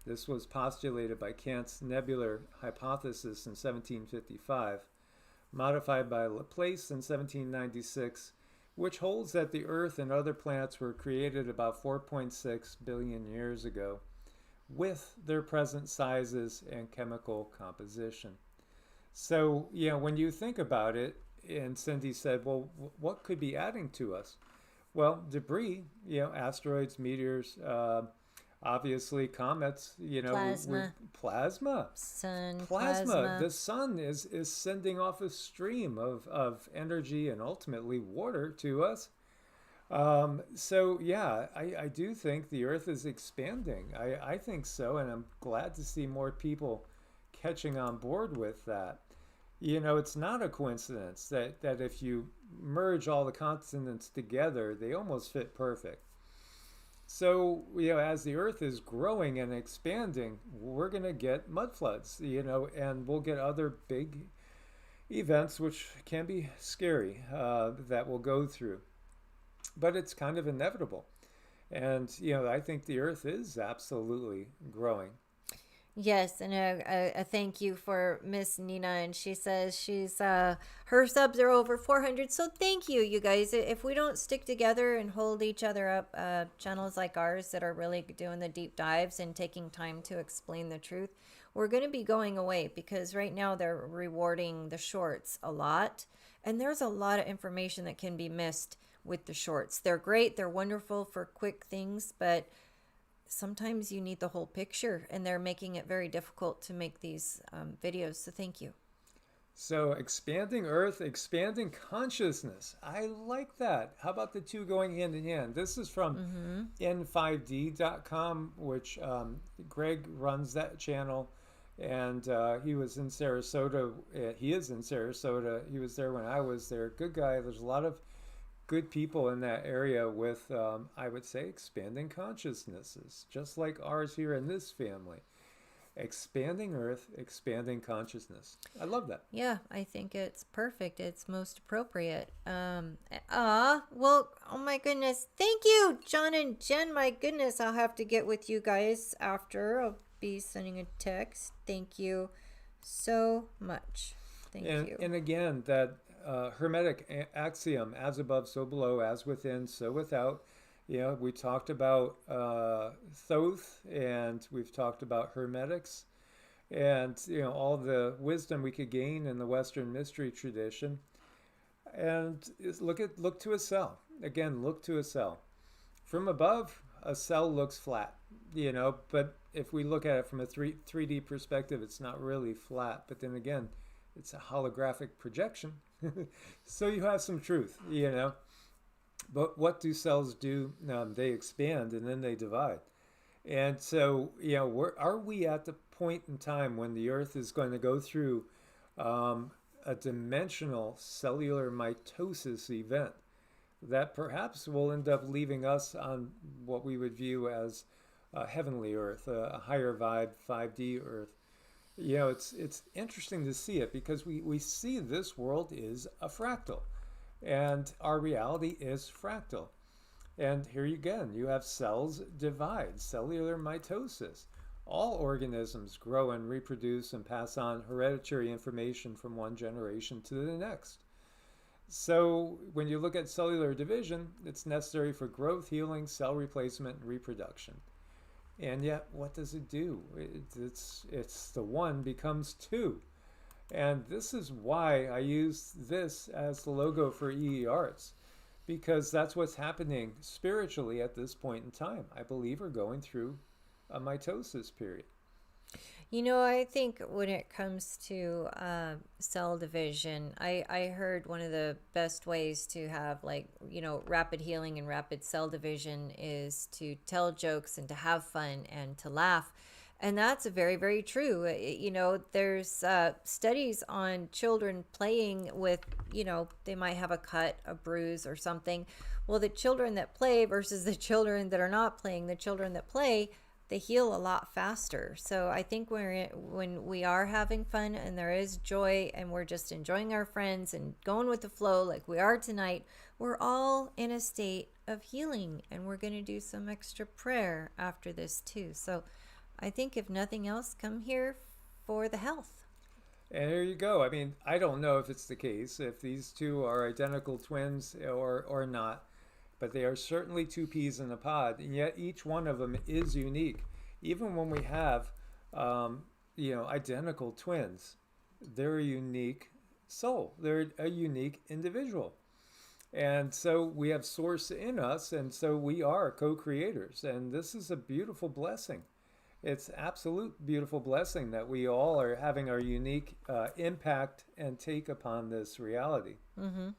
This was postulated by Kant's nebular hypothesis in 1755, modified by Laplace in 1796, which holds that the Earth and other planets were created about 4.6 billion years ago, with their present sizes and chemical composition. So, when you think about it, and Cindy said, well, what could be adding to us? Well, debris, asteroids, meteors, obviously comets, plasma. Sun, plasma. The sun is sending off a stream of energy and ultimately water to us. So yeah, I do think the Earth is expanding. I think so, and I'm glad to see more people catching on board with that. It's not a coincidence that if you merge all the continents together, they almost fit perfect. So, as the Earth is growing and expanding, we're going to get mud floods, and we'll get other big events, which can be scary, that we'll go through. But it's kind of inevitable. And, I think the Earth is absolutely growing. Yes, and a thank you for Miss Nina, and she says she's her subs are over 400. So thank you, you guys. If we don't stick together and hold each other up, channels like ours that are really doing the deep dives and taking time to explain the truth, we're going to be going away, because right now they're rewarding the shorts a lot, and there's a lot of information that can be missed with the shorts. They're great. They're wonderful for quick things, but sometimes you need the whole picture, and they're making it very difficult to make these videos. So thank you. So expanding earth, expanding consciousness. I like that. How about the two going hand in hand? This is from n5d.com, which Greg runs that channel. And he was in Sarasota. He is in Sarasota. He was there when I was there. Good guy. There's a lot of good people in that area with, I would say, expanding consciousnesses, just like ours here in this family. Expanding earth, expanding consciousness. I love that. Yeah, I think it's perfect. It's most appropriate. Well, oh my goodness. Thank you, John and Jen. My goodness, I'll have to get with you guys after. I'll be sending a text. Thank you so much. Thank you. And again, that Hermetic axiom, as above, so below, as within, so without. You know, we talked about Thoth, and we've talked about Hermetics, and, you know, all the wisdom we could gain in the Western mystery tradition. And look to a cell. Again, look to a cell. From above, a cell looks flat, you know, but if we look at it from a 3D perspective, it's not really flat. But then again, it's a holographic projection. So you have some truth, you know. But what do cells do? They expand and then they divide. And so, you know, are we at the point in time when the Earth is going to go through a dimensional cellular mitosis event that perhaps will end up leaving us on what we would view as a heavenly Earth, a higher vibe 5D Earth? You know, it's interesting to see it because we see this world is a fractal. And our reality is fractal. And here again, you have cells divide, cellular mitosis. All organisms grow and reproduce and pass on hereditary information from one generation to the next. So when you look at cellular division, it's necessary for growth, healing, cell replacement, and reproduction. And yet, what does it do? It's the one becomes two. And this is why I use this as the logo for EEARTS, because that's what's happening spiritually at this point in time. I believe we're going through a mitosis period. You know, I think when it comes to cell division, I heard one of the best ways to have, like, you know, rapid healing and rapid cell division is to tell jokes and to have fun and to laugh. And that's very, very true. You know, there's studies on children playing with, you know, they might have a cut, a bruise or something. Well, the children that play versus the children that are not playing, the children that play, they heal a lot faster. So I think when we are having fun and there is joy and we're just enjoying our friends and going with the flow like we are tonight, we're all in a state of healing. And we're going to do some extra prayer after this too. So I think if nothing else, come here for the health. And there you go. I mean, I don't know if it's the case, if these two are identical twins or not, but they are certainly two peas in a pod, and yet each one of them is unique. Even when we have, you know, identical twins, they're a unique soul. They're a unique individual. And so we have source in us, and so we are co-creators, and this is a beautiful blessing. It's absolute beautiful blessing that we all are having our unique impact and take upon this reality. Mm-hmm.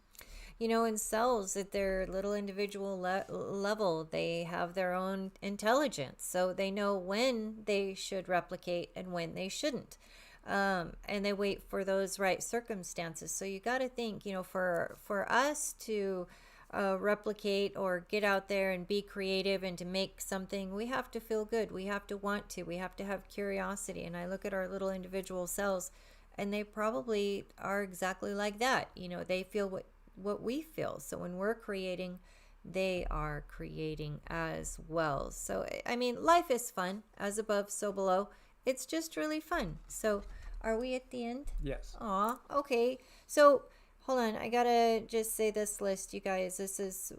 You know, in cells, at their little individual level, they have their own intelligence. So they know when they should replicate and when they shouldn't. And they wait for those right circumstances. So you got to think, you know, for us to replicate or get out there and be creative and to make something, we have to feel good. We have to want to. We have to have curiosity. And I look at our little individual cells, and they probably are exactly like that. You know, they feel what we feel. So when we're creating, they are creating as well. So, I mean, life is fun. As above, so below. It's just really fun. So are we at the end? Yes. Aw, okay. So hold on, I gotta just say this list, you guys. This is,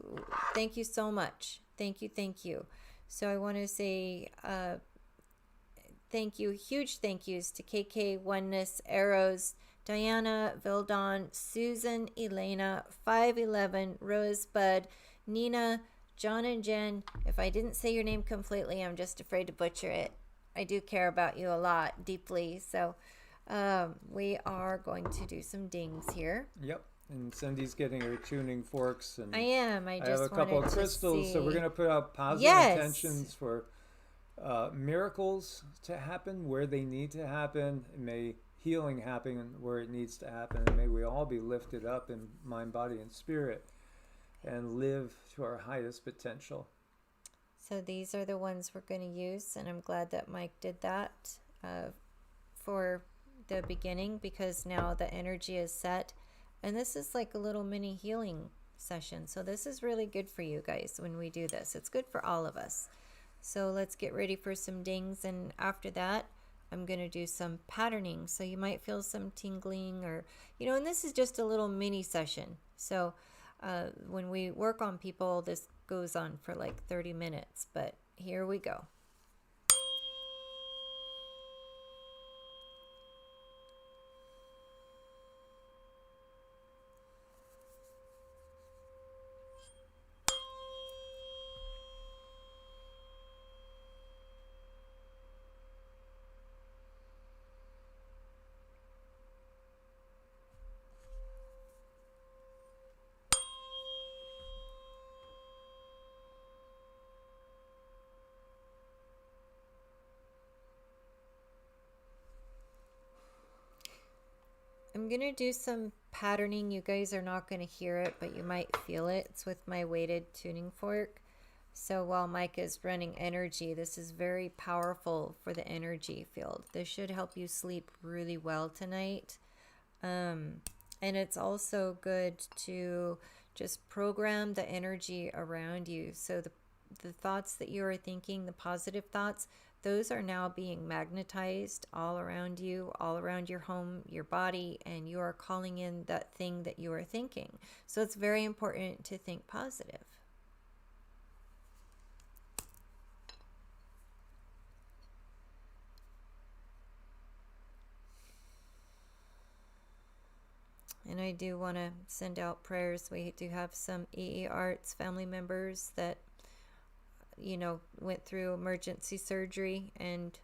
thank you so much. Thank you. So I want to say thank you, huge thank yous to KK, Oneness, Arrows, Diana, Vildon, Susan, Elena, 511, Rosebud, Nina, John and Jen. If I didn't say your name completely, I'm just afraid to butcher it. I do care about you a lot, deeply. So we are going to do some dings here. Yep. And Cindy's getting her tuning forks. And I am. I have a couple of crystals. So we're going to put out positive intentions for miracles to happen where they need to happen. May healing happen where it needs to happen. And may we all be lifted up in mind, body, and spirit and live to our highest potential. So these are the ones we're going to use. And I'm glad that Mike did that for the beginning, because now the energy is set. And this is like a little mini healing session. So this is really good for you guys when we do this. It's good for all of us. So let's get ready for some dings. And after that, I'm going to do some patterning. So you might feel some tingling or, and this is just a little mini session. So when we work on people, this goes on for like 30 minutes. But here we go. I'm going to do some patterning. You guys are not going to hear it, but you might feel it. It's with my weighted tuning fork. So while Mike is running energy, this is very powerful for the energy field. This should help you sleep really well tonight. And it's also good to just program the energy around you. So the thoughts that you are thinking, the positive thoughts, those are now being magnetized all around you, all around your home, your body, and you are calling in that thing that you are thinking. So it's very important to think positive. And I do want to send out prayers. We do have some EEARTS family members that went through emergency surgery and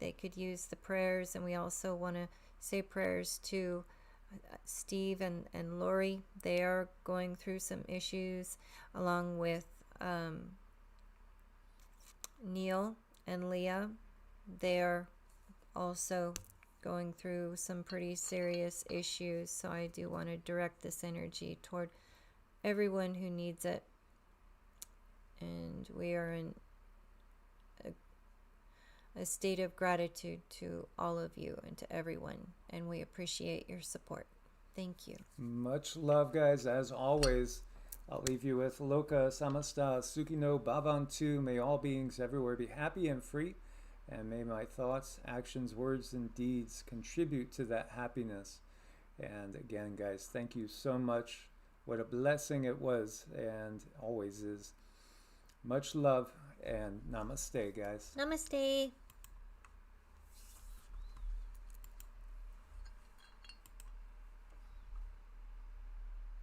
they could use the prayers. And we also want to say prayers to Steve and Lori. They are going through some issues, along with Neil and Leah. They are also going through some pretty serious issues. So I do want to direct this energy toward everyone who needs it. And we are in a state of gratitude to all of you and to everyone. And we appreciate your support. Thank you. Much love, guys. As always, I'll leave you with Loka Samasta Sukino Bhavantu. May all beings everywhere be happy and free. And may my thoughts, actions, words, and deeds contribute to that happiness. And again, guys, thank you so much. What a blessing it was and always is. Much love and namaste, guys. Namaste.